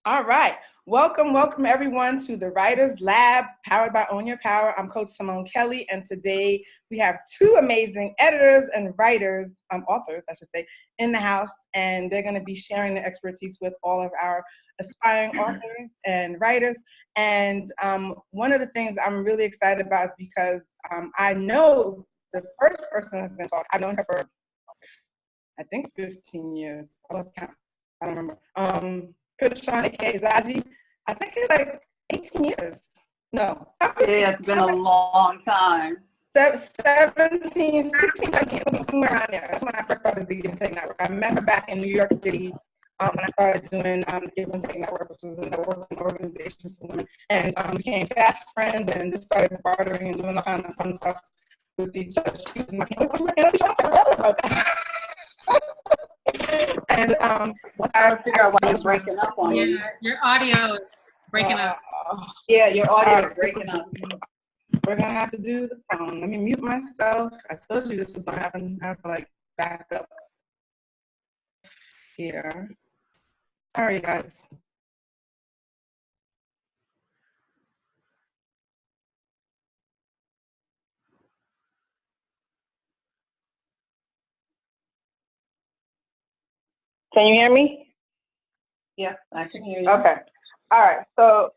All right. Welcome everyone to the Writers Lab, powered by Own Your Power. I'm Coach Simone Kelly, and today we have two amazing editors and writers, authors, I should say, in the house, and they're going to be sharing their expertise with all of our aspiring authors and writers. And one of the things I'm really excited about is because I know the first person that's going to talk. I've known her for, I think, 15 years. I lost count. I don't remember. Panton, aka Zajii, I think it's like 18 years. No. Yeah, it's been a long time. 17, 16, 17, somewhere around there. That's when I first started the Give and Take Network. I met her back in New York City when I started doing the Give and Take Network, which was a networking organization for women, and became fast friends and just started bartering and doing all kind of fun stuff with each other. She was my and I figure out why you're breaking up on me. Yeah, your audio is breaking up. Yeah, your audio is breaking up. We're gonna have to do the phone. Let me mute myself. I told you this was gonna happen. I have to like back up here. Sorry, guys. Can you hear me? Yes, I can hear you. Okay. All right. So,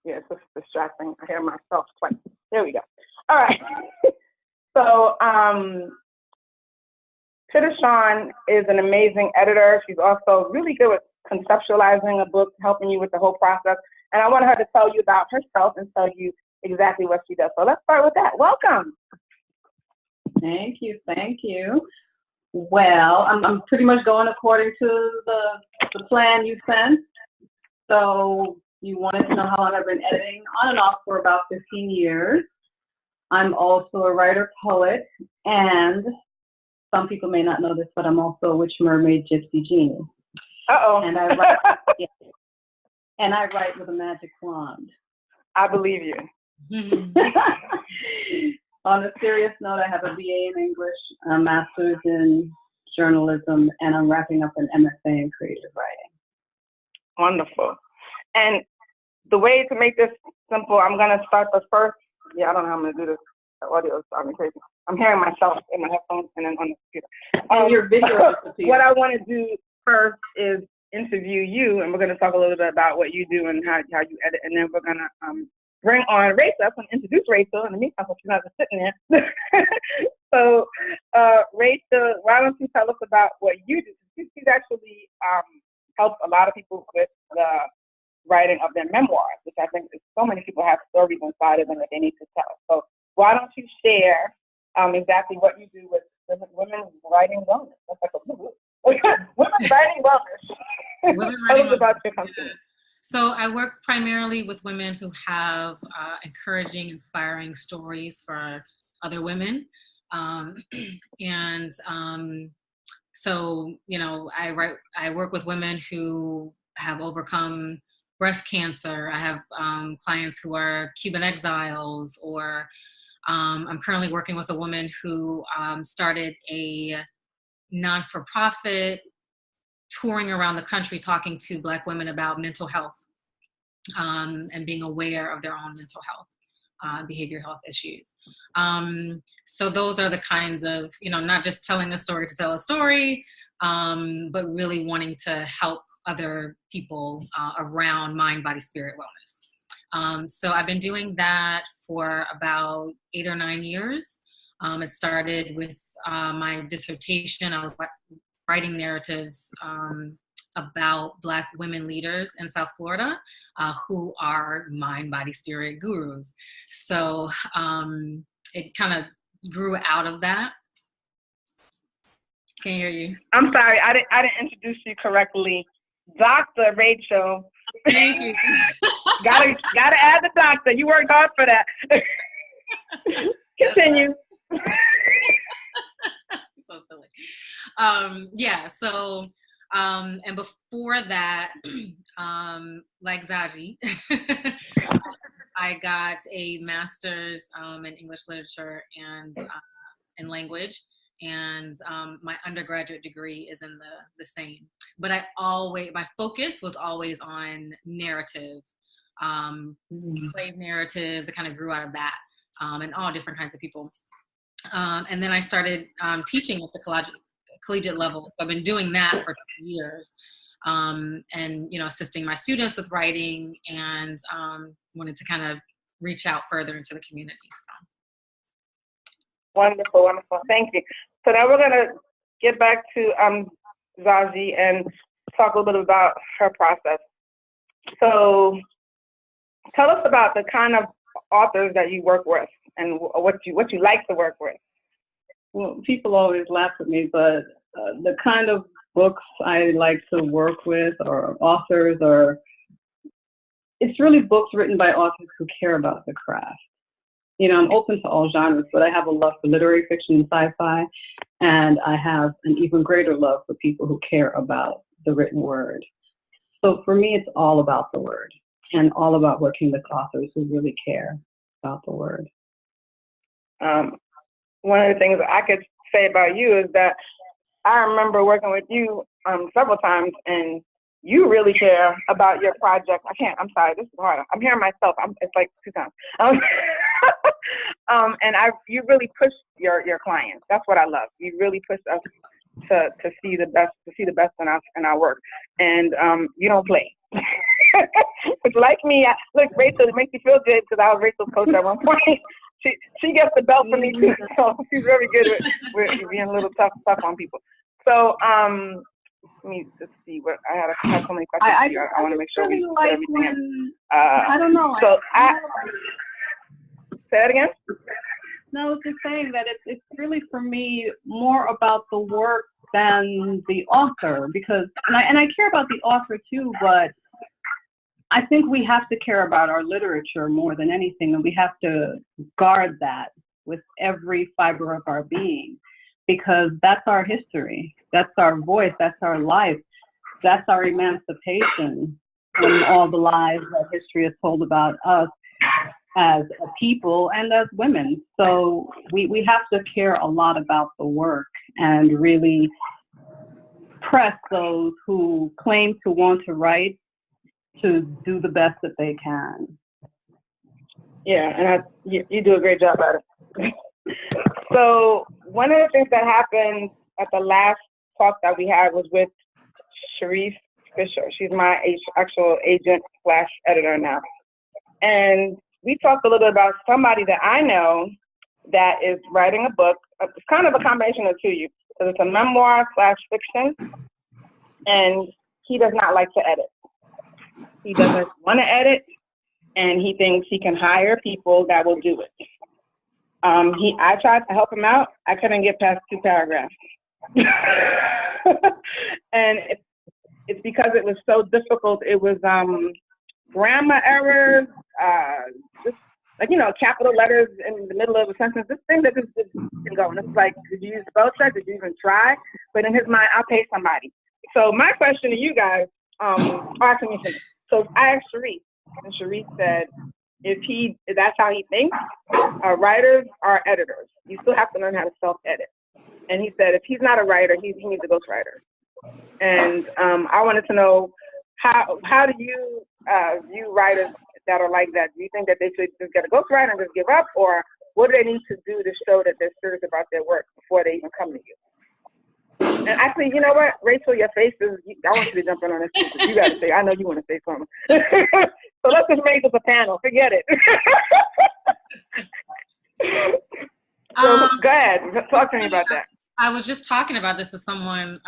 yeah, it's just distracting. I hear myself twice. There we go. All right. So, Panton is an amazing editor. She's also really good with conceptualizing a book, helping you with the whole process. And I want her to tell you about herself and tell you exactly what she does. So let's start with that. Welcome. Thank you. Thank you. Well, I'm pretty much going according to the plan you sent. So you wanted to know how long I've been editing, on and off for about 15 years. I'm also a writer, poet, and some people may not know this, but I'm also a witch, mermaid, gypsy, genie. Uh-oh. And I write, yeah, and I write with a magic wand. I believe you. On a serious note, I have a BA in English, a master's in journalism, and I'm wrapping up an MFA in creative writing. Wonderful. And the way to make this simple, I'm going to start the first. Yeah, I don't know how I'm going to do this. The audio is driving me crazy. I'm hearing myself in my headphones and then on the computer. And your video what I want to do first is interview you, and we're going to talk a little bit about what you do and how you edit, and then we're going to bring on Rachel. I'm going to introduce Rachel. In the meantime, she's not just sitting there. So, Rachel, why don't you tell us about what you do? She's actually helped a lot of people with the writing of their memoirs, which I think is so many people have stories inside of them that they need to tell. So why don't you share exactly what you do with women writing wellness? That's like women writing wellness. Tell us about your company. So I work primarily with women who have encouraging, inspiring stories for other women. So, you know, I work with women who have overcome breast cancer. I have clients who are Cuban exiles, or I'm currently working with a woman who started a non-for-profit, touring around the country talking to Black women about mental health and being aware of their own mental health, behavioral health issues. So those are the kinds of, you know, not just telling a story to tell a story, but really wanting to help other people around mind, body, spirit wellness. So I've been doing that for about 8 or 9 years. It started with my dissertation. I was writing narratives about Black women leaders in South Florida who are mind, body, spirit gurus. So it kind of grew out of that. Can you hear you? I'm sorry, I didn't introduce you correctly. Dr. Rachel. Thank you. gotta add the doctor. You worked hard for that. Continue. So silly. Yeah, so and before that, like Zajii, I got a master's in English literature and in language, and my undergraduate degree is in the same. But my focus was always on narrative, slave narratives. It kind of grew out of that, and all different kinds of people. And then I started teaching at the collegiate level. So I've been doing that for 2 years, and assisting my students with writing, and wanted to kind of reach out further into the community. So. Wonderful, wonderful. Thank you. So now we're going to get back to Zajii and talk a little bit about her process. So tell us about the kind of authors that you work with and what you like to work with. Well, people always laugh at me, but the kind of books I like to work with or authors, it's really books written by authors who care about the craft. I'm open to all genres, but I have a love for literary fiction and sci-fi, and I have an even greater love for people who care about the written word. So for me, it's all about the word and all about working with authors who really care about the word. One of the things I could say about you is that I remember working with you several times, and you really care about your project. I'm sorry, this is hard. I'm hearing myself. It's like 2 times. And you really push your clients. That's what I love. You really push us to see the best in our work, and you don't play. It's like me. Look, Rachel, it makes me feel good because I was Rachel's coach at one point. She gets the belt for me too, so she's very good with being a little tough on people. So let me just see what I had so many questions. I want to make sure we put everything in. I don't know. So say that again. No, I was just saying that it's really for me more about the work than the author, because and I care about the author too, but I think we have to care about our literature more than anything, and we have to guard that with every fiber of our being, because that's our history, that's our voice, that's our life, that's our emancipation from all the lies that history has told about us as a people and as women. So we have to care a lot about the work and really press those who claim to want to write to do the best that they can. Yeah, and you do a great job at it. So one of the things that happened at the last talk that we had was with Cherise Fisher. She's my actual agent / editor now. And we talked a little bit about somebody that I know that is writing a book. It's kind of a combination of two. It's a memoir / fiction, and he does not like to edit. He doesn't want to edit, and he thinks he can hire people that will do it. I tried to help him out. I couldn't get past 2 paragraphs. And it's because it was so difficult. It was grammar errors, just like, capital letters in the middle of a sentence. This thing that just didn't go. And it's like, did you use spell check? Did you even try? But in his mind, I'll pay somebody. So my question to you guys, so I asked Cherise, and Cherise said, that's how he thinks, writers are editors. You still have to learn how to self-edit. And he said, if he's not a writer, he needs a ghostwriter. And I wanted to know, how do you view writers that are like that? Do you think that they should just get a ghostwriter and just give up, or what do they need to do to show that they're serious about their work before they even come to you? And actually, you know what, Rachel, your face is, I want you to jump in on this. You got to say, I know you want to say something. So let's just make this a panel. Forget it. So go ahead. Talk to me about that. I was just talking about this to someone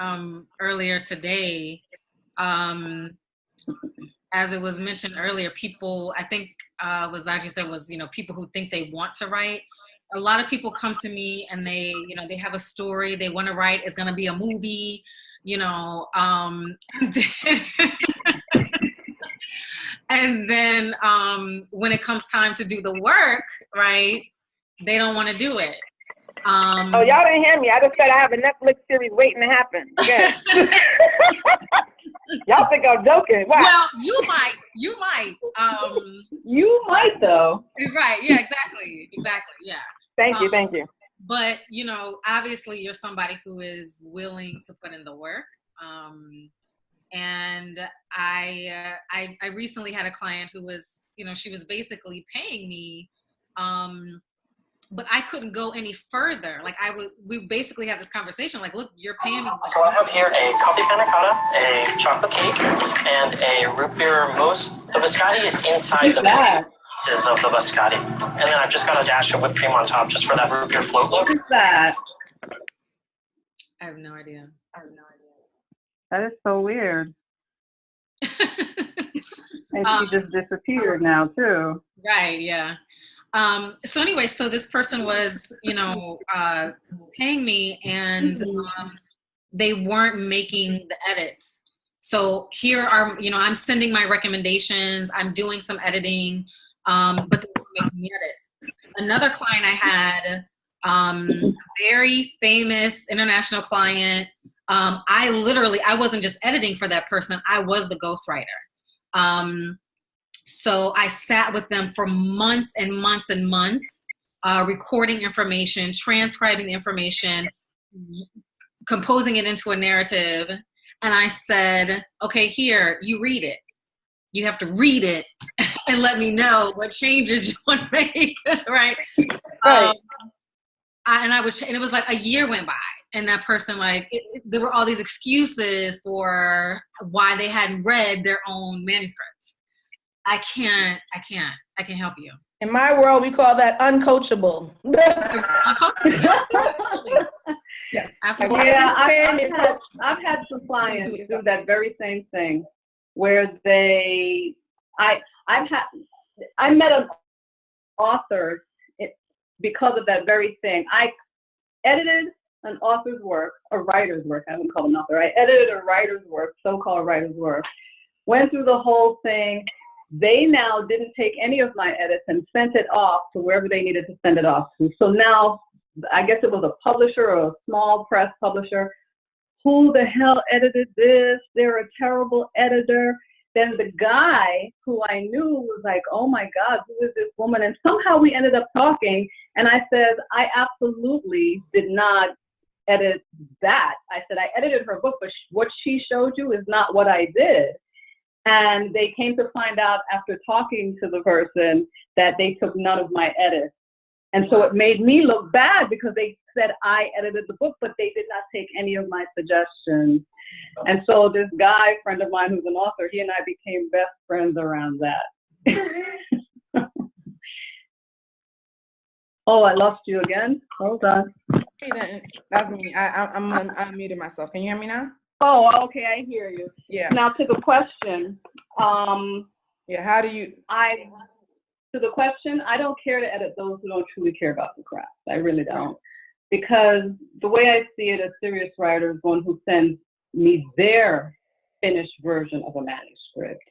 earlier today. As it was mentioned earlier, people, I think what Zajii said was, people who think they want to write. A lot of people come to me and they have a story they want to write. It's going to be a movie, and then when it comes time to do the work, right, they don't want to do it. Oh, y'all didn't hear me. I just said I have a Netflix series waiting to happen. Okay. Y'all think I'm joking. Wow. Well, you might. You might, though. Right. Yeah, exactly. Yeah. Thank you. But, you know, obviously you're somebody who is willing to put in the work. And I recently had a client who was, you know, she was basically paying me, but I couldn't go any further. Like we basically had this conversation, like, look, you're paying me. So I have here a coffee panna cotta, a chocolate cake, and a root beer mousse. The biscotti is inside the pieces of the biscotti. And then I've just got a dash of whipped cream on top just for that root beer float look. What is that? I have no idea. That is so weird. And she just disappeared now too. Right, yeah. So anyway, so this person was, you know, paying me, and they weren't making the edits. So here are, you know, I'm sending my recommendations, I'm doing some editing, but they weren't making the edits. Another client I had, a very famous international client. I wasn't just editing for that person, I was the ghostwriter. So I sat with them for months and months and months, recording information, transcribing the information, composing it into a narrative. And I said, okay, here, you read it. You have to read it and let me know what changes you want to make, right? Right. And it was like a year went by, and that person, like, there were all these excuses for why they hadn't read their own manuscripts. I can't help you. In my world, we call that uncoachable. Yeah, absolutely. Yeah, I've had some clients do that very same thing, where I met an author because of that very thing. I edited an author's work, a writer's work. I wouldn't call an author. I edited a writer's work, so-called writer's work. Went through the whole thing. They now didn't take any of my edits and sent it off to wherever they needed to send it off to. So now, I guess it was a publisher or a small press publisher. Who the hell edited this? They're a terrible editor. Then the guy who I knew was like, oh my God, who is this woman? And somehow we ended up talking. And I said, I absolutely did not edit that. I said, I edited her book, but what she showed you is not what I did. And they came to find out after talking to the person that they took none of my edits. And so it made me look bad because they said I edited the book, but they did not take any of my suggestions. And so this guy, friend of mine who's an author, he and I became best friends around that. Oh, I lost you again. Hold on. That's me. I unmuted myself. Can you hear me now? Oh, okay, I hear you. Yeah. Now to the question. Yeah, how do you? To the question, I don't care to edit those who don't truly care about the craft. I really don't. Because the way I see it, a serious writer is one who sends me their finished version of a manuscript,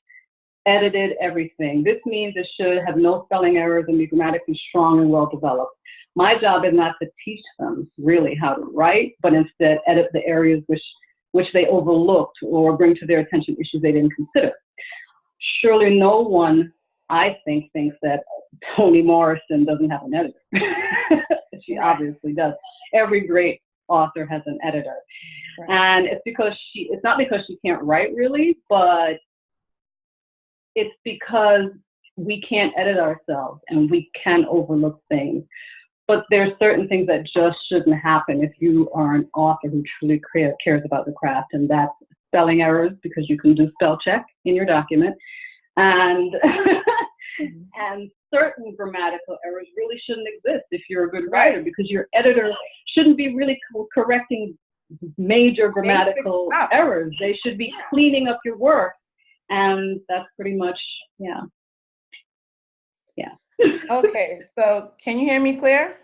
edited everything. This means it should have no spelling errors and be grammatically strong and well developed. My job is not to teach them really how to write, but instead edit the areas which they overlooked or bring to their attention issues they didn't consider. Surely no one, I think, thinks that Toni Morrison doesn't have an editor. She obviously does. Every great author has an editor. Right. And it's not because she can't write really, but it's because we can't edit ourselves and we can overlook things. But there's certain things that just shouldn't happen if you are an author who truly cares about the craft, and that's spelling errors, because you can do spell check in your document, and and certain grammatical errors really shouldn't exist if you're a good writer, because your editor shouldn't be really correcting major grammatical errors. They should be cleaning up your work, and that's pretty much, yeah. Okay, so can you hear me clear?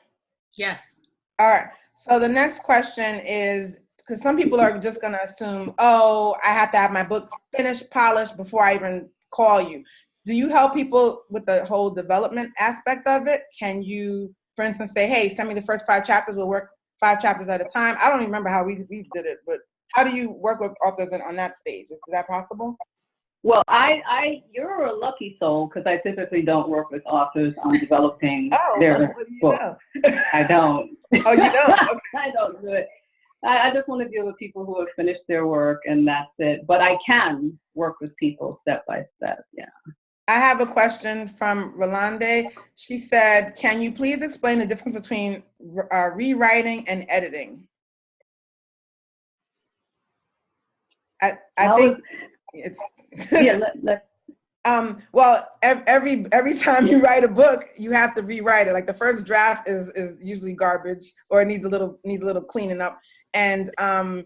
Yes. All right. So the next question is, because some people are just going to assume, oh, I have to have my book finished, polished before I even call you. Do you help people with the whole development aspect of it? Can you, for instance, say, hey, send me the first 5 chapters. We'll work 5 chapters at a time. I don't even remember how we did it, but how do you work with authors on that stage? Is that possible? Well, you're a lucky soul because I typically don't work with authors on developing their book. I don't. Oh, you don't? Okay. I don't do it. I just want to deal with people who have finished their work and that's it. But I can work with people step by step. Yeah. I have a question from Rolande. She said, "Can you please explain the difference between rewriting and editing?" I think it's yeah. Well, every time you write a book, you have to rewrite it. Like the first draft is usually garbage or it needs a little cleaning up. And I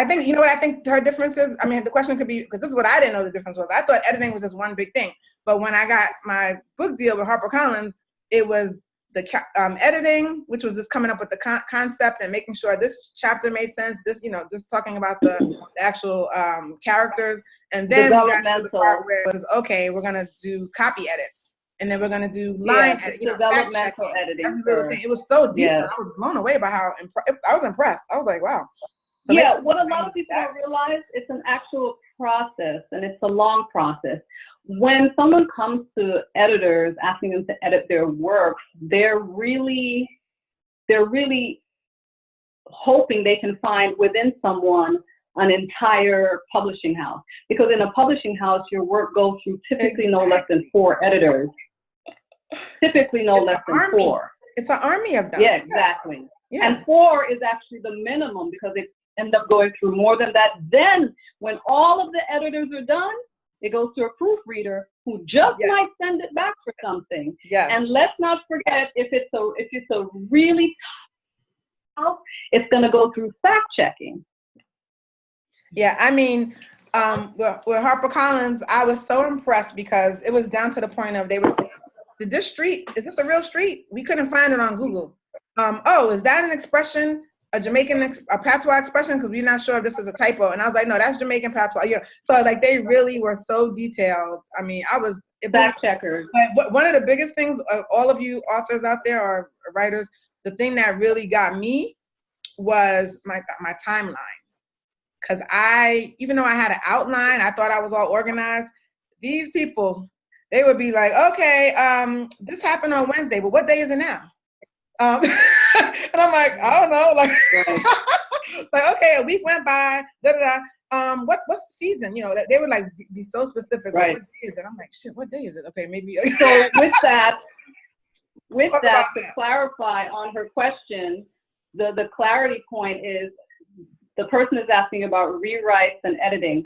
think, you know what I think her difference is? I mean, the question could be, because this is what I didn't know the difference was. I thought editing was just one big thing. But when I got my book deal with HarperCollins, it was the editing, which was just coming up with the concept and making sure this chapter made sense. This, just talking about the actual characters. And then we got to the part where it was, okay, we're going to do copy edits. And then we're going to do line edit, developmental editing. Every little thing. It was so detailed. I was blown away by how I was impressed. I was like, wow. So what a lot of people don't realize, it's an actual process, and it's a long process. When someone comes to editors asking them to edit their works, they're really hoping they can find within someone an entire publishing house. Because in a publishing house, your work goes through typically no less than 4 editors. Typically no less than 4. It's an army of them. Yeah, exactly. Yeah. And 4 is actually the minimum because it ends up going through more than that. Then when all of the editors are done, it goes to a proofreader who just might send it back for something. Yes. And let's not forget, if it's a really tough, it's going to go through fact checking. Yeah, I mean, with HarperCollins, I was so impressed because it was down to the point of they would say, is this a real street? We couldn't find it on Google. Is that an expression, a Jamaican, a patois expression? Because we're not sure if this is a typo. And I was like, no, that's Jamaican patois. Yeah. So like they really were so detailed. I mean, fact checkers. But one of the biggest things, all of you authors out there or writers, the thing that really got me was my timeline. Because even though I had an outline, I thought I was all organized. These people, they would be like, okay, this happened on Wednesday, but what day is it now? And I'm like, I don't know. Like, like, okay, a week went by, what's the season? They would like be so specific. Right. What day is it? I'm like, shit, what day is it? Okay, maybe. So with that, to clarify on her question, the clarity point is the person is asking about rewrites and editing.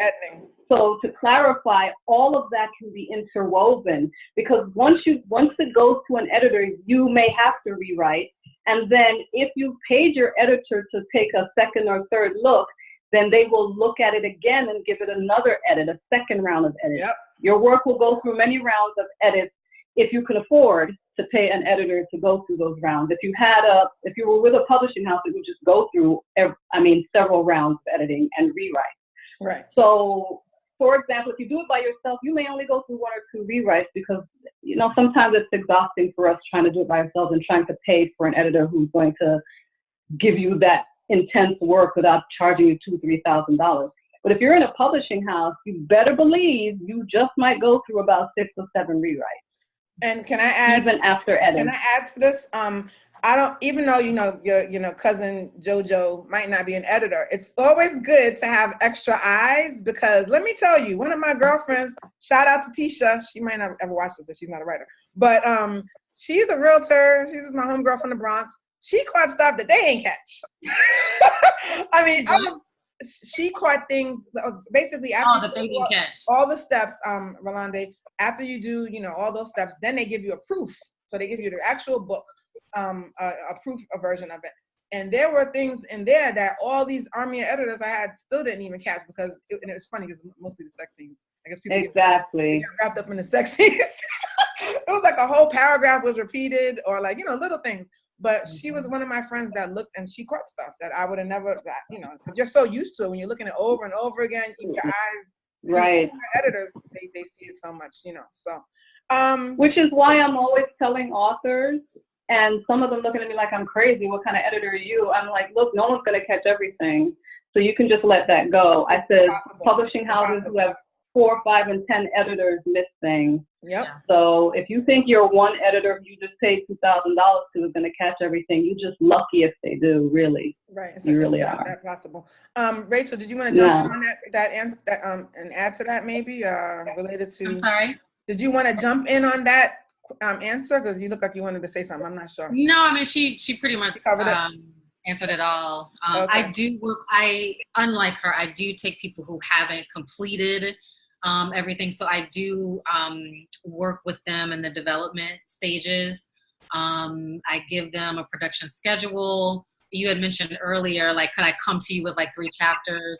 So to clarify, all of that can be interwoven because once it goes to an editor, you may have to rewrite. And then if you paid your editor to take a second or third look, then they will look at it again and give it another edit, a second round of edits. Yep. Your work will go through many rounds of edits if you can afford to pay an editor to go through those rounds. If you were with a publishing house, it would just go through, several rounds of editing and rewrite. Right. So, for example, if you do it by yourself, you may only go through 1 or 2 rewrites because, sometimes it's exhausting for us trying to do it by ourselves and trying to pay for an editor who's going to give you that intense work without charging you $2,000-3,000. But if you're in a publishing house, you better believe you just might go through about 6 or 7 rewrites. And can I add, even after editing? Can I add to this? I don't, even though your cousin JoJo might not be an editor, it's always good to have extra eyes because let me tell you, one of my girlfriends, shout out to Tisha, she might not ever watch this because she's not a writer, but she's a realtor. She's my homegirl from the Bronx. She caught stuff that they ain't catch. I mean, she caught things basically after all the steps, Rolande. After you do, all those steps, then they give you a proof. So they give you the actual book, a proof, a version of it. And there were things in there that all these army of editors I had still didn't even catch because it was funny because mostly the sex scenes. I guess people get wrapped up in the sex scenes. It was like a whole paragraph was repeated or like, little things. But she was one of my friends that looked and she caught stuff that I would have never, because you're so used to it when you're looking at it over and over again, your eyes. Right. Editors, they see it so much, so. Which is why I'm always telling authors, and some of them looking at me like I'm crazy, what kind of editor are you? I'm like, look, no one's going to catch everything. So you can just let that go. I said publishing houses who have 4, 5, and 10 editors missing. Yep. So if you think your one editor you just paid $2,000 to is going to catch everything, you're just lucky if they do, really. Right. You really it's not are. that possible. Rachel, did you want to jump in on that and add to that maybe related to? I'm sorry? Did you want to jump in on that answer? Because you look like you wanted to say something. I'm not sure. No, I mean, she pretty much answered it all. Okay. I do work, unlike her, I do take people who haven't completed everything. So I do work with them in the development stages. I give them a production schedule. You had mentioned earlier, like, could I come to you with like 3 chapters?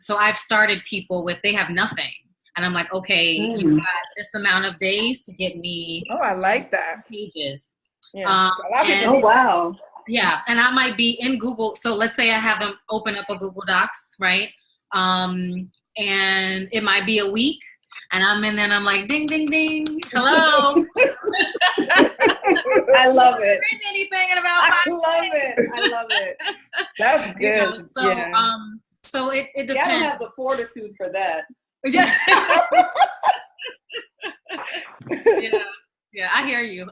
So I've started people with, they have nothing. And I'm like, okay, you got this amount of days to get me. Oh, I like that. Pages. Yeah. Oh, wow. Yeah, and I might be in Google. So let's say I have them open up a Google Docs, right? And it might be a week, and I'm in there and I'm like, ding, ding, ding, hello. I love it. Written anything in about 5 minutes. I love it. That's good. You know, so, yeah. So it depends. You gotta have the fortitude for that. Yeah. Yeah, I hear you.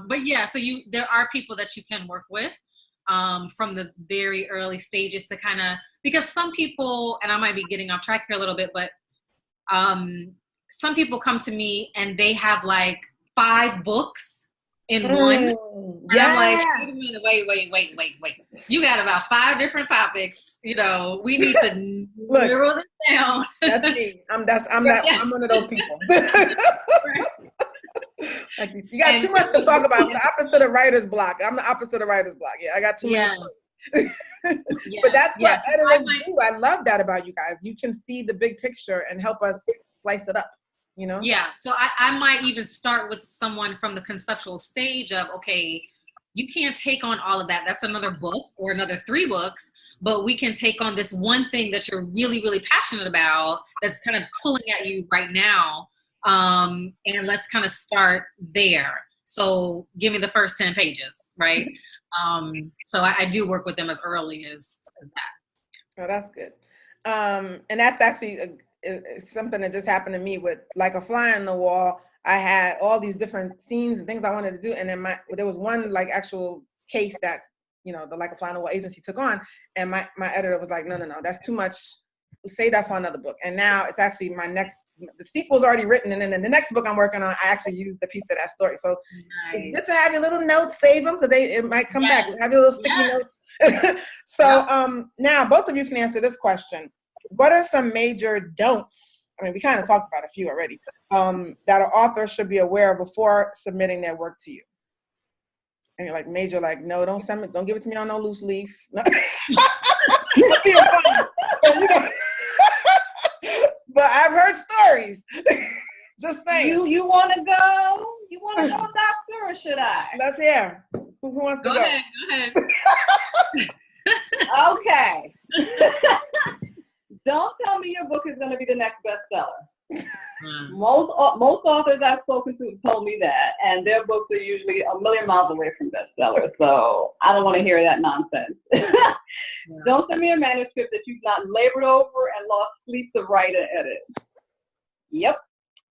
But yeah, so there are people that you can work with from the very early stages to kind of, because some people, and I might be getting off track here a little bit, but some people come to me and they have like 5 books in one. And I'm like, wait a minute, wait. You got about 5 different topics. You know, we need to narrow this down. That's me. I'm one of those people. Like, you got too much to talk about. It's the opposite of writer's block. I'm the opposite of writer's block. Yeah, I got too much. But that's what editors do. I love that about you guys. You can see the big picture and help us slice it up, you know? Yeah, so I might even start with someone from the conceptual stage of, okay, you can't take on all of that. That's another book or another 3 books, but we can take on this one thing that you're really, really passionate about that's kind of pulling at you right now. And let's kind of start there. So give me the first 10 pages, right? So I do work with them as early as that. Oh, that's good. And that's actually something that just happened to me with Like a Fly on the Wall. I had all these different scenes and things I wanted to do. And then there was one like actual case that, you know, the Like a Fly on the Wall agency took on. And my editor was like, no, that's too much. Save that for another book. And now it's actually the sequel's already written, and then in the next book I'm working on, I actually use the piece of that story. So just to have your little notes, save them, because it might come back. Have your little sticky notes. So now both of you can answer this question. What are some major don'ts? I mean, we kind of talked about a few already, that an author should be aware of before submitting their work to you. And you're like, major, like, no, don't give it to me on no loose leaf. No. But I've heard stories. Just saying. You want to go? You want to go, doctor, or should I? Let's hear. Who wants to go? Go ahead. Okay. Don't tell me your book is going to be the next bestseller. Most authors I've spoken to have told me that, and their books are usually a million miles away from bestsellers. So I don't want to hear that nonsense. Don't send me a manuscript that you've not labored over and lost sleep to write and edit. Yep.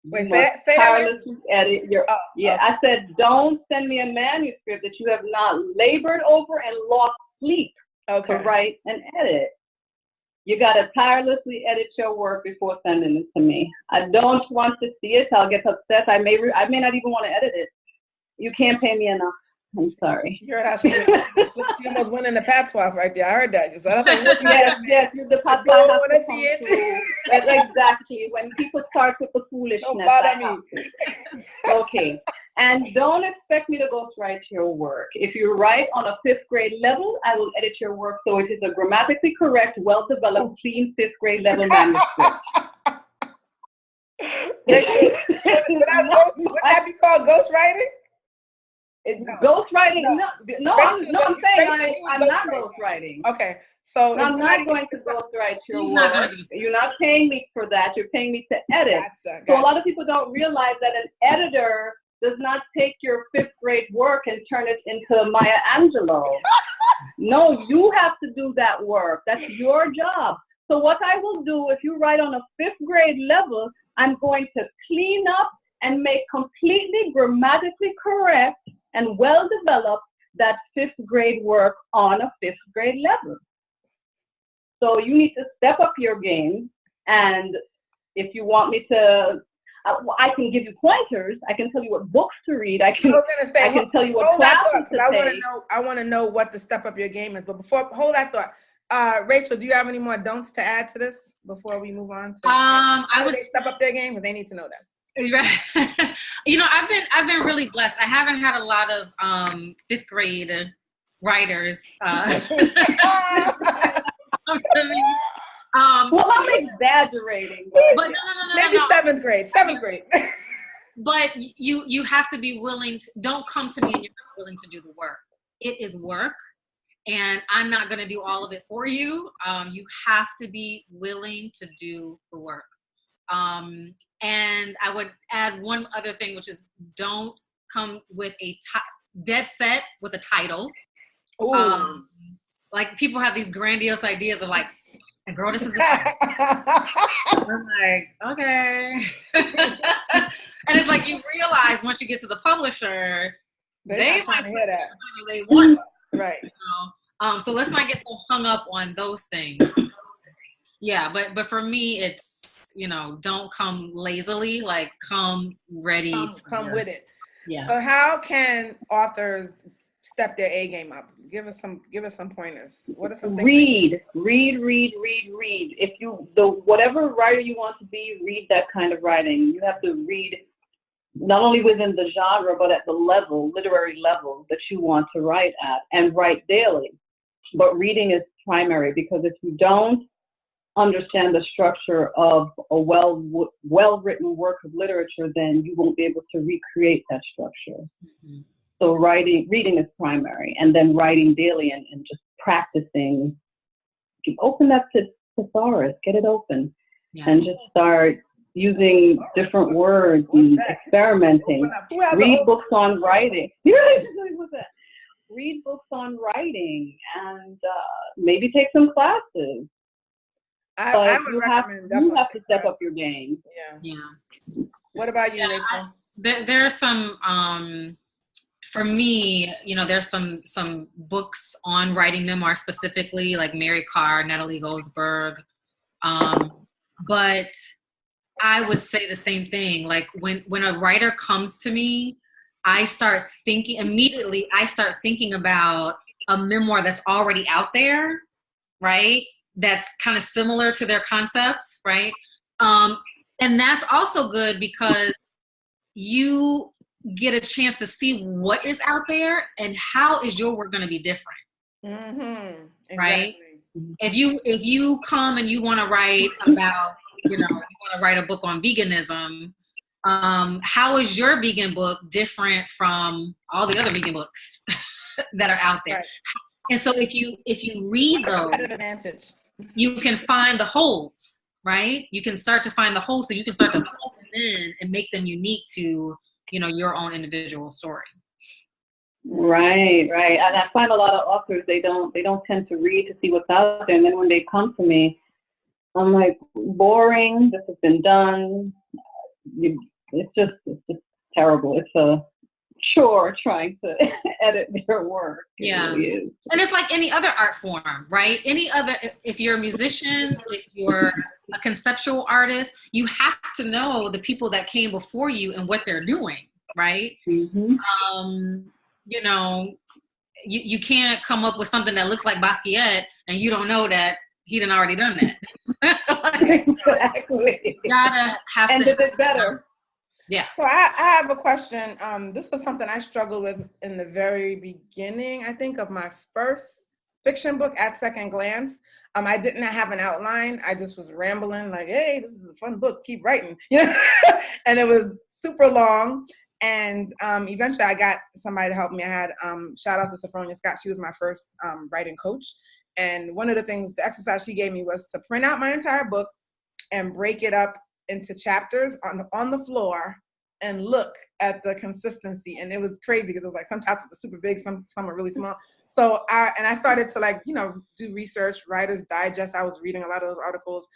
Wait, say that. Edit your. I said don't send me a manuscript that you have not labored over and lost sleep to write and edit. You got to tirelessly edit your work before sending it to me. I don't want to see it. I'll get upset. I may not even want to edit it. You can't pay me enough. I'm sorry. You heard how she almost went in the patois right there. I heard that. Yes, the patois has to come through. Exactly. When people start with the foolishness. Don't bother me. Okay. And don't expect me to ghostwrite your work. If you write on a 5th grade level, I will edit your work so it is a grammatically correct, well-developed, clean 5th grade level manuscript. Would that be called ghostwriting? Ghostwriting? No, I'm saying I'm not ghostwriting. Okay. So I'm not going to ghostwrite your work. You're not paying me for that. You're paying me to edit. Gotcha. So a lot of people don't realize that an editor does not take your 5th grade work and turn it into Maya Angelou. No, you have to do that work. That's your job. So what I will do, if you write on a 5th grade level, I'm going to clean up and make completely grammatically correct and well-developed that 5th grade work on a 5th grade level. So you need to step up your game, and if you want me to, I can give you pointers. I can tell you what books to read. I can tell you what classes to take. I want to know what the step up your game is. But before, hold that thought. Rachel, do you have any more don'ts to add to this before we move on? I would step up their game because they need to know this. You know, I've been really blessed. I haven't had a lot of 5th grade writers. Well, I'm exaggerating. But no. Maybe 7th grade. 7th grade. But you have to be willing to, don't come to me and you're not willing to do the work. It is work, and I'm not going to do all of it for you. You have to be willing to do the work. And I would add one other thing, which is don't come with a dead set with a title. Like people have these grandiose ideas of like, girl, this is the title. I'm like, okay. And it's like you realize once you get to the publisher, they might say that they want. Right. You know? So let's not get so hung up on those things. Yeah, but for me, it's, you know, don't come lazily, like come ready to come with it. Yeah. So how can authors step their A game up? Give us some pointers. What are some things? Read. If whatever writer you want to be, read that kind of writing. You have to read not only within the genre, but at the literary level that you want to write at, and write daily. But reading is primary, because if you don't understand the structure of a well-written work of literature, then you won't be able to recreate that structure. Mm-hmm. So reading is primary, and then writing daily and just practicing. Open that thesaurus, get it open, and just start using different words and experimenting. Read books on writing. Read books on writing, and maybe take some classes. I would you have to step up your game. Yeah. What about you, Rachel? There are some. For me, you know, there's some books on writing memoirs specifically, like Mary Carr, Natalie Goldsberg. But I would say the same thing. Like when a writer comes to me, I start thinking about a memoir that's already out there, right? That's kind of similar to their concepts, right? And that's also good because you get a chance to see what is out there and how is your work going to be different. Mm-hmm. Exactly. Right? If you come and you want to write about, you want to write a book on veganism, how is your vegan book different from all the other vegan books that are out there? Right. And so if you read those, you can find the holes, right? You can start to find the holes, so you can start to plug them in and make them unique to, your own individual story. Right. And I find a lot of authors, they don't tend to read to see what's out there. And then when they come to me, I'm like, boring. This has been done. It's just terrible. It's a chore trying to edit their work. Yeah. Really is. And it's like any other art form, right? If you're a musician, if you're a conceptual artist, you have to know the people that came before you and what they're doing, right? Mm-hmm. You can't come up with something that looks like Basquiat and you don't know that he done already done that. Exactly. You gotta have and to. And did it better. Yeah. So I have a question. This was something I struggled with in the very beginning, I think, of my first fiction book, At Second Glance. I didn't have an outline. I just was rambling like, hey, this is a fun book. Keep writing. And it was super long. And eventually I got somebody to help me. I had, shout out to Sophronia Scott. She was my first writing coach. And one of the exercise she gave me was to print out my entire book and break it up into chapters on the floor and look at the consistency. And it was crazy because it was like some chapters are super big, some are really small. So I started to like, do research, Writer's Digest. I was reading a lot of those articles.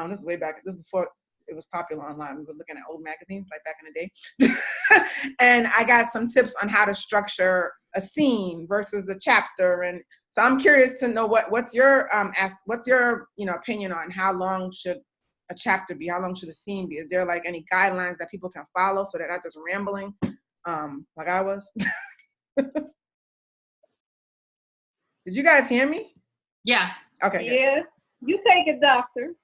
This is way back. This is before it was popular online. We were looking at old magazines like back in the day. And I got some tips on how to structure a scene versus a chapter. And so I'm curious to know what's your opinion on how long should a chapter be? How long should a scene be? Is there like any guidelines that people can follow so they're not just rambling like I was? Did you guys hear me? Yeah. Okay. Yeah. You take it, doctor.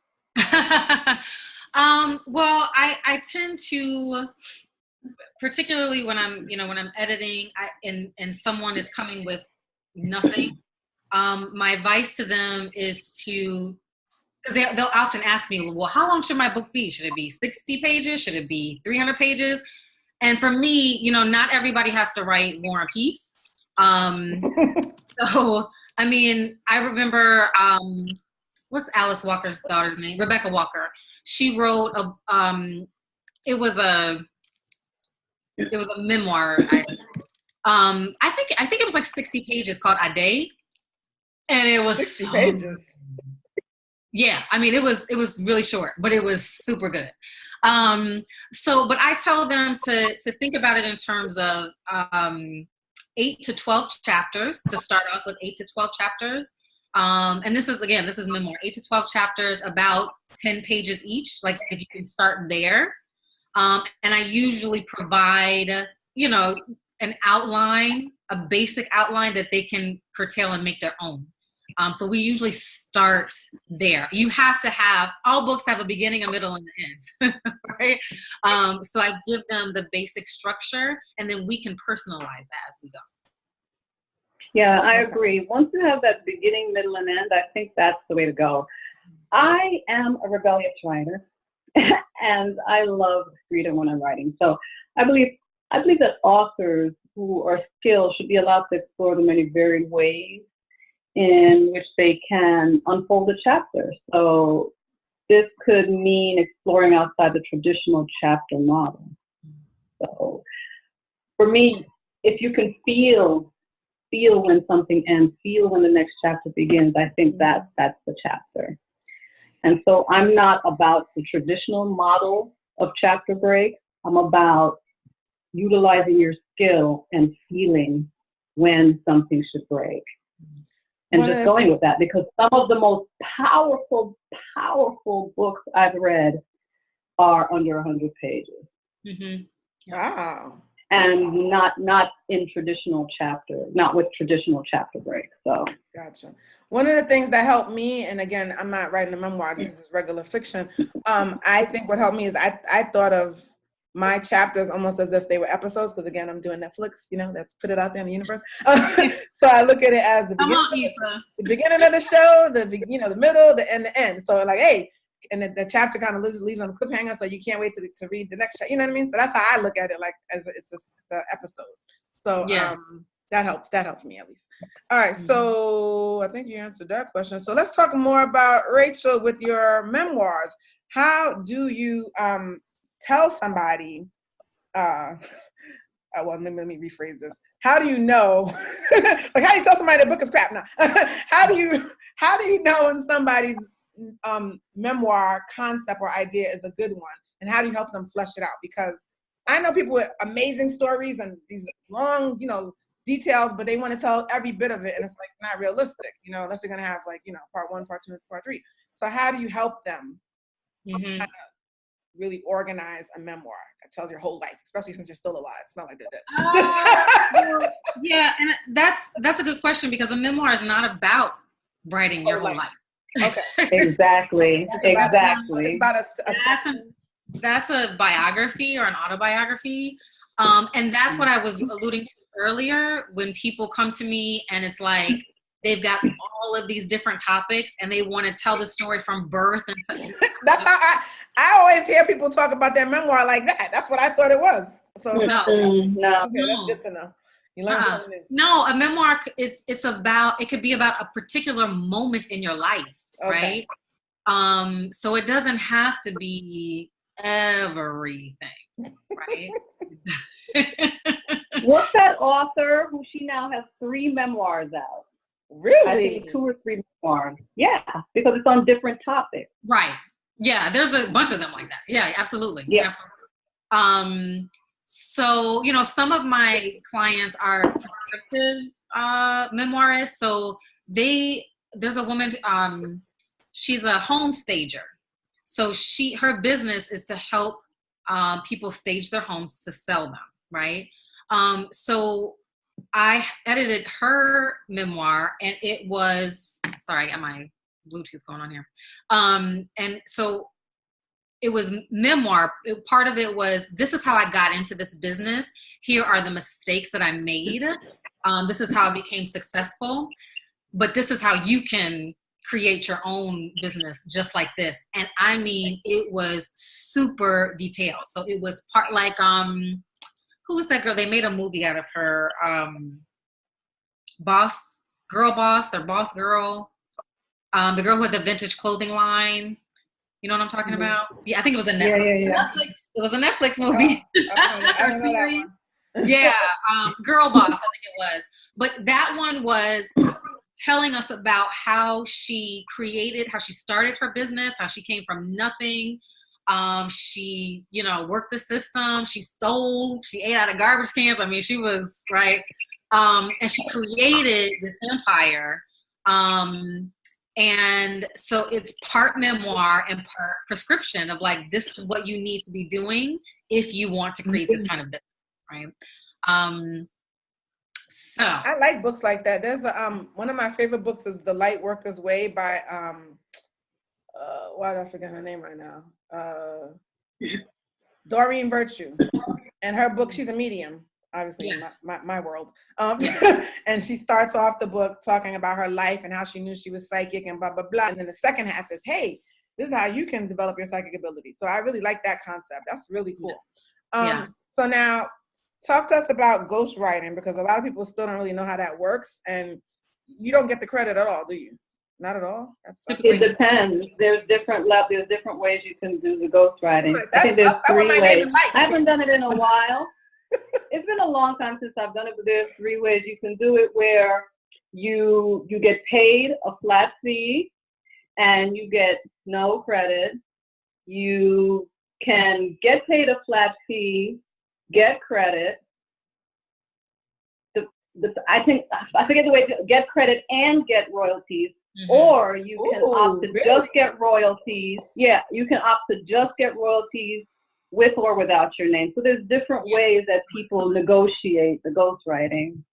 Well, I tend to, particularly when I'm editing and someone is coming with nothing, my advice to them is to, because they'll often ask me, well, how long should my book be? Should it be 60 pages? Should it be 300 pages? And for me, not everybody has to write War and Peace. So, I mean, I remember, what's Alice Walker's daughter's name? Rebecca Walker. She wrote it was a memoir. I think it was like 60 pages called A Day. And it was 60 pages. Yeah, I mean, it was really short, but it was super good. But I tell them to think about it in terms of 8 to 12 chapters, to start off with 8 to 12 chapters. And this is memoir, 8 to 12 chapters, about 10 pages each, like if you can start there. And I usually provide, an outline, a basic outline that they can curtail and make their own. So we usually start there. You have to all books have a beginning, a middle, and an end, right? So I give them the basic structure, and then we can personalize that as we go. Yeah, I agree. Once you have that beginning, middle, and end, I think that's the way to go. I am a rebellious writer, and I love freedom when I'm writing. So I believe that authors who are skilled should be allowed to explore the many varied ways in which they can unfold a chapter. So this could mean exploring outside the traditional chapter model. So for me, if you can feel when something ends, feel when the next chapter begins, I think that's the chapter. And so I'm not about the traditional model of chapter break. I'm about utilizing your skill and feeling when something should break. And just going with that, because some of the most powerful books I've read are under 100 pages. Mm-hmm. Wow. And not in traditional chapter, not with traditional chapter breaks. So gotcha. One of the things that helped me, and again, I'm not writing a memoir, this is regular fiction. I think what helped me is I thought of my chapters almost as if they were episodes, because again, I'm doing Netflix, let's put it out there in the universe. So I look at it as the beginning of the show, the middle, the end. So like, hey, and the chapter kind of leaves on a cliffhanger, so you can't wait to read the next chapter. You know what I mean? So that's how I look at it, like as it's the episode. So yes. That helps me at least. All right, so I think you answered that question. So let's talk more about Rachel with your memoirs. How do you tell somebody? Well, let me rephrase this. How do you know? Like, how do you tell somebody their book is crap? Now, how do you know when somebody's memoir concept or idea is a good one, and how do you help them flesh it out? Because I know people with amazing stories and these long, details, but they want to tell every bit of it, and it's like not realistic, unless you're gonna have like, part 1, part 2, and part 3. So how do you help them kind of really organize a memoir that tells your whole life, especially since you're still alive? It's not like they're dead. Yeah, and that's a good question, because a memoir is not about writing your whole life. Okay. Exactly. That's a biography or an autobiography. And that's what I was alluding to earlier, when people come to me and it's like they've got all of these different topics and they want to tell the story from birth. That's how I always hear people talk about their memoir like that. That's what I thought it was. So no. Okay, that's good to know. You learn something new. No, a memoir it could be about a particular moment in your life, right? So it doesn't have to be everything, right? What's that author who she now has 3 memoirs out? Really? I think 2 or 3 memoirs. Yeah, because it's on different topics. Right. Yeah, there's a bunch of them like that. Yeah, absolutely. Yeah. Absolutely. So, you know, some of my clients are prescriptive memoirists. So there's a woman, she's a home stager. So her business is to help people stage their homes to sell them, right? So I edited her memoir, and it was, sorry, I got my Bluetooth going on here. And so it was memoir. Part of it was, this is how I got into this business. Here are the mistakes that I made. This is how I became successful. But this is how you can create your own business just like this. And I mean, it was super detailed. So it was part like, who was that girl? They made a movie out of her, Boss Girl. The girl who had the vintage clothing line. You know what I'm talking about? Yeah, I think it was a Netflix. Yeah. It was a Netflix movie. I don't know that one. Yeah, Girl Boss, I think it was. But that one was telling us about how she started her business, how she came from nothing. She, you know, worked the system. She stole. She ate out of garbage cans. I mean, she was right. And she created this empire. And so it's part memoir and part prescription of like, this is what you need to be doing if you want to create this kind of business, right? So I like books like that. There's one of my favorite books is The Light Worker's Way by why did I forget her name right now? Doreen Virtue. And her book, she's a medium, obviously, yes. in my world. And she starts off the book talking about her life and how she knew she was psychic and blah, blah, blah. And then the second half is, hey, this is how you can develop your psychic ability. So I really like that concept. That's really cool. So now, talk to us about ghostwriting, because a lot of people still don't really know how that works. And you don't get the credit at all, do you? Not at all? It depends. There's different ways you can do the ghostwriting. I think there's 3 ways. I haven't done it in a while. It's been a long time since I've done it, but there's 3 ways you can do it, where you get paid a flat fee and you get no credit. You can get paid a flat fee, get credit. I forget the way to get credit and get royalties. Mm-hmm. Or you can opt to just get royalties. Yeah, you can opt to just get royalties with or without your name. So there's different ways that people negotiate the ghostwriting.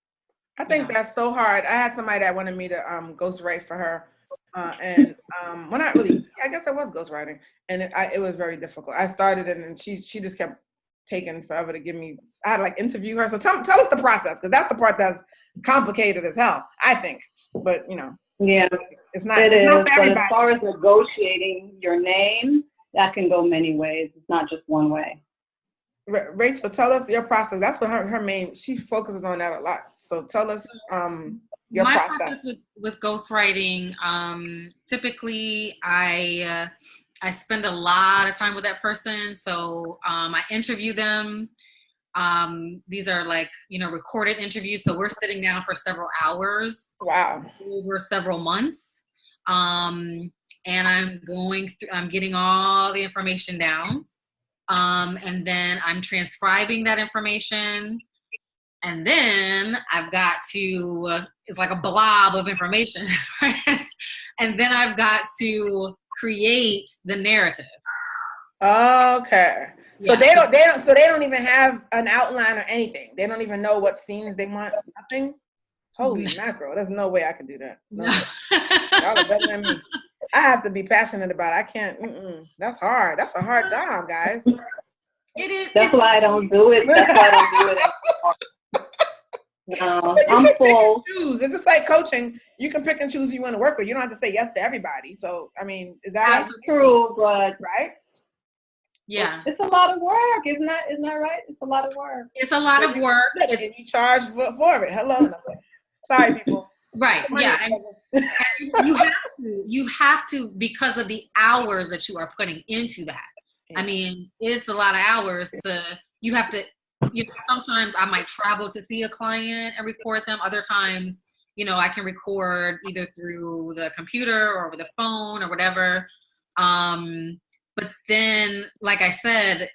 I think that's so hard. I had somebody that wanted me to ghostwrite for her. And well, not really. I guess I was ghostwriting. And it was very difficult. I started it and she just kept taking forever to give me. I had to like interview her. So tell us the process, because that's the part that's complicated as hell, I think. But, you know. Yeah, it's not but as far as negotiating your name, that can go many ways. It's not just one way. Rachel, tell us your process. That's what her main, she focuses on that a lot. So tell us your process. My process with ghostwriting, typically I spend a lot of time with that person. So I interview them. These are like, you know, recorded interviews. So we're sitting down for several hours. Wow. Over several months. And I'm getting all the information down. And then I'm transcribing that information. And then I've got to, it's like a blob of information. And then I've got to create the narrative. Okay. So yeah. they don't even have an outline or anything. They don't even know what scenes they want. Nothing. Holy mackerel! There's no way I can do that. No. Y'all are better than me. I have to be passionate about it. I can't. That's hard. That's a hard job, guys. It is. That's why I don't do it. That's why I don't do it. No, I'm full. It's just like coaching. You can pick and choose who you want to work with. You don't have to say yes to everybody. So, I mean, is that that's true? But right? Yeah, it's a lot of work, isn't that right? It's a lot of work. It's a lot of work. And you charge for it. Hello. Sorry, people. Right. Yeah. And you have to because of the hours that you are putting into that. Yeah. I mean, it's a lot of hours. You have to. You know, sometimes I might travel to see a client and record them. Other times, I can record either through the computer or over the phone or whatever. But then, like I said,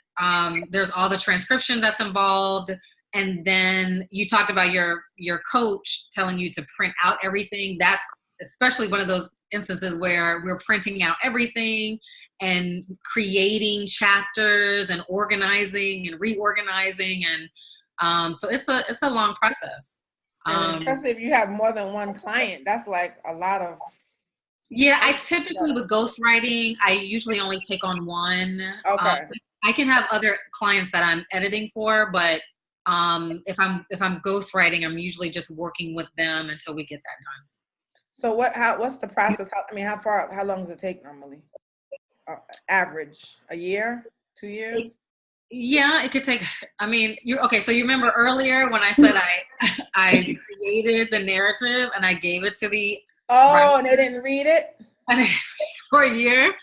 there's all the transcription that's involved. And then you talked about your coach telling you to print out everything. That's especially one of those instances where we're printing out everything and creating chapters and organizing and reorganizing. And so it's a long process. And especially if you have more than one client, that's like a lot of. Yeah, I typically with ghostwriting, I usually only take on one. Okay. I can have other clients that I'm editing for, but if I'm ghostwriting, I'm usually just working with them until we get that done. So what's the process? How long does it take normally? Average, a year, 2 years? Yeah, it could take. I mean, so you remember earlier when I said I created the narrative and I gave it to the writer, and they didn't read it for a year.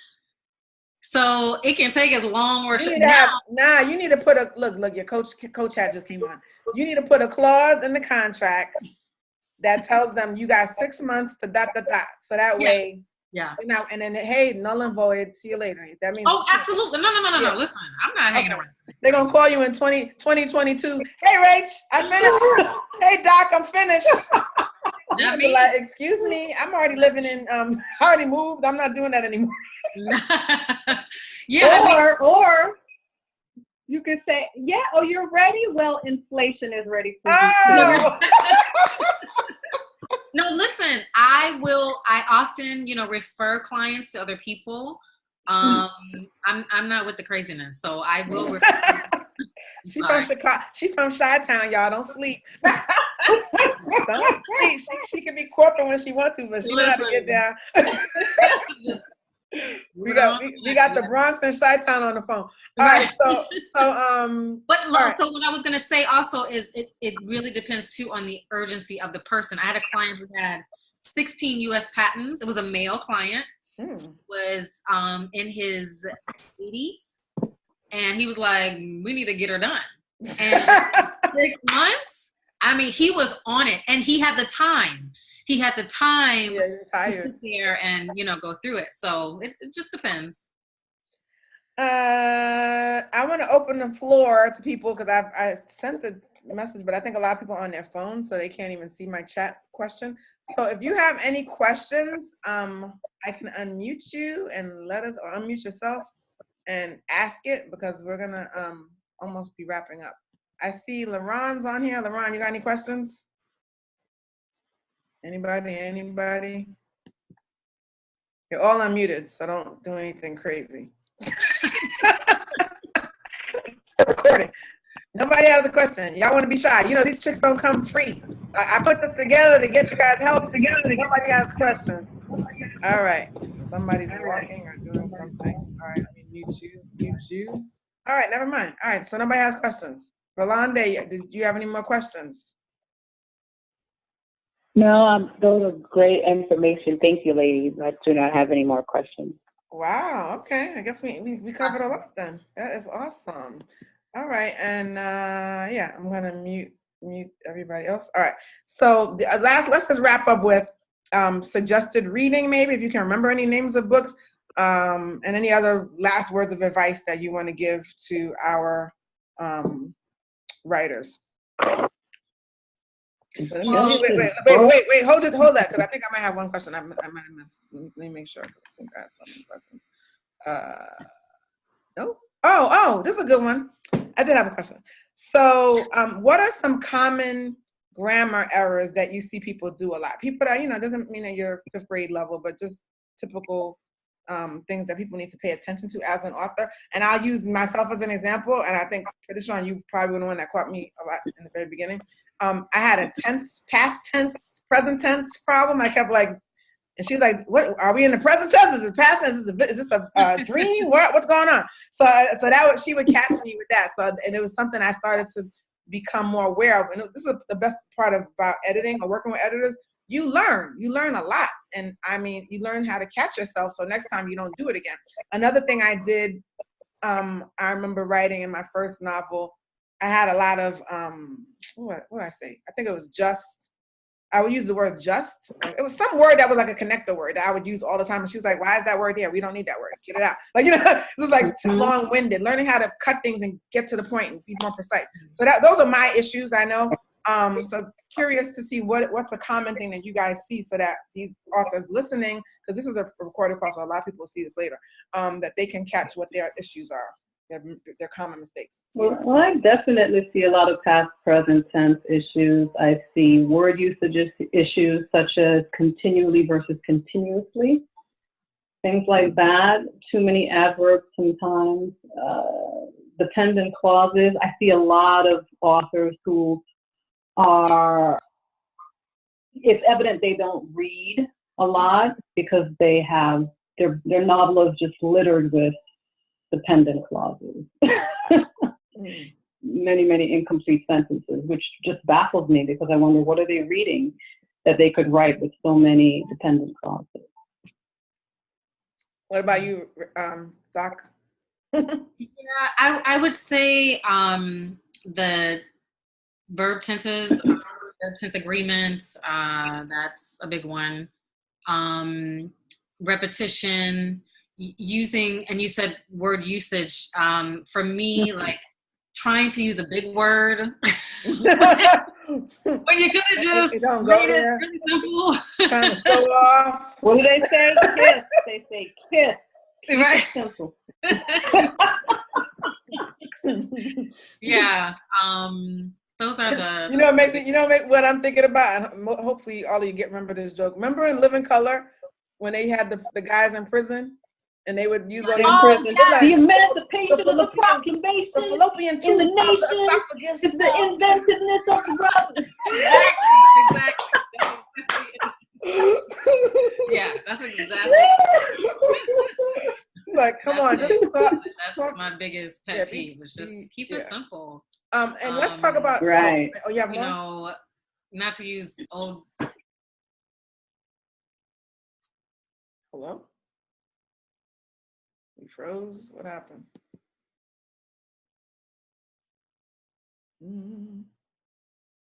So it can take as long or you need to put a look. Your coach hat just came on. You need to put a clause in the contract that tells them you got 6 months to ... So that way. Yeah. And then, hey, null and void. See you later. That means. Oh, absolutely. No. Listen, I'm not hanging around. They're gonna call you in 2022. Hey, Rach, I finished. Hey, Doc, I'm finished. Not me. Like, excuse me, I'm already living in. I already moved. I'm not doing that anymore. Yeah. Or you could say, yeah. Oh, you're ready. Well, inflation is ready for you. Oh. No, listen, I often, refer clients to other people. I'm not with the craziness, so I will refer. She's from Chicago. She's from Chi-Town, y'all. Don't sleep. Don't sleep. She can be corporate when she wants to, but she knows how to get down. We got the Bronx and Chi-Town on the phone. All right, so So what I was gonna say also is it really depends too on the urgency of the person. I had a client who had 16 U.S. patents. It was a male client. Was in his 80s, and he was like, "We need to get her done." And 6 months. I mean, he was on it, and he had the time. He had the time to sit there and go through it. So it just depends. I want to open the floor to people because I sent a message, but I think a lot of people are on their phones, so they can't even see my chat question. So if you have any questions, I can unmute you and or unmute yourself and ask it because we're gonna almost be wrapping up. I see LaRon's on here. LaRon, you got any questions? Anybody? You're all unmuted, so don't do anything crazy. Recording. Nobody has a question. Y'all want to be shy. These chicks don't come free. I put this together to get you guys help together. Nobody has questions. All right. Somebody's walking or doing something. All right, let me mute you. All right, never mind. All right, so nobody has questions. Rolande, did you have any more questions? No, those are great information. Thank you, ladies. I do not have any more questions. Wow, okay. I guess we covered a lot then. That is awesome. All right, and I'm gonna mute everybody else. All right, so let's just wrap up with suggested reading, maybe if you can remember any names of books, and any other last words of advice that you want to give to our writers. Wait, hold that, because I think I might have one question I might have missed. Let me make sure. I think I have some questions. No? Oh, this is a good one. I did have a question. So, what are some common grammar errors that you see people do a lot? People that, doesn't mean that you're 5th grade level, but just typical things that people need to pay attention to as an author. And I'll use myself as an example, and I think, Sean, you probably were the one that caught me a lot in the very beginning. I had a past tense, present tense problem. I kept like, and she's like, "What are we in the present tense? Is it past tense? Is this a dream? What's going on?" So she would catch me with that. So, and it was something I started to become more aware of. And this is the best part about editing or working with editors. You learn a lot, and I mean, you learn how to catch yourself. So next time you don't do it again. Another thing I did, I remember writing in my first novel. I had a lot of what did I say? I think it was I would use the word just. It was some word that was like a connector word that I would use all the time. And she's like, why is that word there? We don't need that word. Get it out. Like, you know, it was like too long-winded. Learning how to cut things and get to the point and be more precise. So those are my issues, I know. So curious to see what's a common thing that you guys see so that these authors listening, because this is a recorded call, so a lot of people will see this later, that they can catch what their issues are, their common mistakes. Well, I definitely see a lot of past, present tense issues. I see word usage issues such as continually versus continuously. Things like that. Too many adverbs sometimes. Dependent clauses. I see a lot of authors who it's evident they don't read a lot because they have, their novel is just littered with dependent clauses. Many incomplete sentences, which just baffles me because I wonder, what are they reading that they could write with so many dependent clauses? What about you, Doc? Yeah, I would say the verb tenses, verb tense agreements, that's a big one. Repetition, using, and you said word usage. For me, like trying to use a big word when you could have just made it really simple. Trying to show off. What do they say? Kiss. They say kiss. Right. Simple. Yeah. Those are the. You know, what I'm thinking about, and hopefully all of you remember this joke. Remember in Living Color when they had the guys in prison and they would use all these yes. The emancipation of the proclamation, the fallopian tubes in the of the nation, esophagus. is the inventiveness of the brother. Exactly. Yeah, that's exactly. Like, come on, just talk. That's my biggest pet peeve. Is just keep it simple. And let's talk about right. Oh, you have more? You know, not to use old. Hello? We froze. What happened?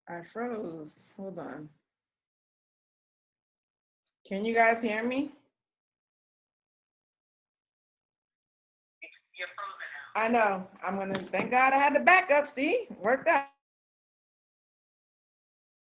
I froze. Hold on. Can you guys hear me? You're frozen now. I know. I'm gonna. Thank God I had the backup. See, worked out.